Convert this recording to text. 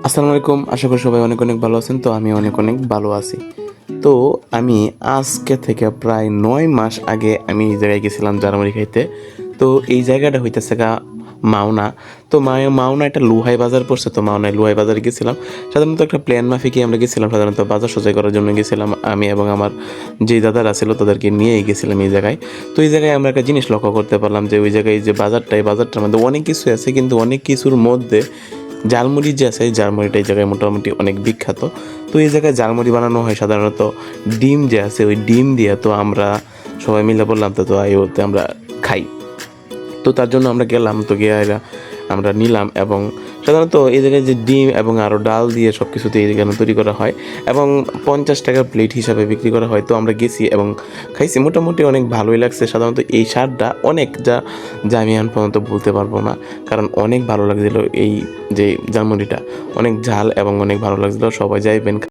আসসালামু আলাইকুম। আশা করি সবাই অনেক অনেক ভালো আছেন। তো আমি অনেক অনেক ভালো আছি। তো আমি আজকে থেকে প্রায় ৯ মাস আগে আমি এই জায়গায় গেছিলাম জারমুড়ি খাইতে। তো এই জায়গাটা হইতেছে মাওনা। তো মাওনা একটা লুহাই বাজার পড়ছে। তো মাওনায় লুহাই বাজারে গেছিলাম। সাধারণত একটা প্ল্যান মাফিকই আমরা গেছিলাম। সাধারণত বাজার সদাই করার জন্য গেছিলাম। আমি এবং আমার যে দাদারা ছিল তাদেরকে নিয়েই গেছিলাম এই জায়গায়। তো এই জায়গায় আমরা একটা জিনিস লক্ষ্য করতে পারলাম যে ওই জায়গায় যে বাজারটা, এই বাজারটার মধ্যে অনেক কিছুই আছে, কিন্তু অনেক কিছুর মধ্যে ঝালমুড়ি যে আছে, এই ঝালমুড়িটা এই জায়গায় মোটামুটি অনেক বিখ্যাত। তো এই জায়গায় ঝালমুড়ি বানানো হয় সাধারণত ডিম যে আছে ওই ডিম দিয়ে। তো আমরা সবাই মিলে বললাম তো আই ওতে আমরা খাই। তো তার জন্য আমরা গেলাম, তো গিয়ে আমরা নিলাম এবং সাধারণত এই জায়গায় যে ডিম এবং আরও ডাল দিয়ে সব কিছুতে এখানে তৈরি করা হয় এবং 50 টাকা প্লেট হিসাবে বিক্রি করা হয়। তো আমরা গেছি এবং খাইছি, মোটামুটি অনেক ভালোই লাগছে। সাধারণত এই স্বাদটা অনেক যা আমি এখন পর্যন্ত বলতে পারবো না, কারণ অনেক ভালো লাগছিলো এই যে জালমুড়িটা, অনেক ঝাল এবং অনেক ভালো লাগছিলো। সবাই যাইবেন।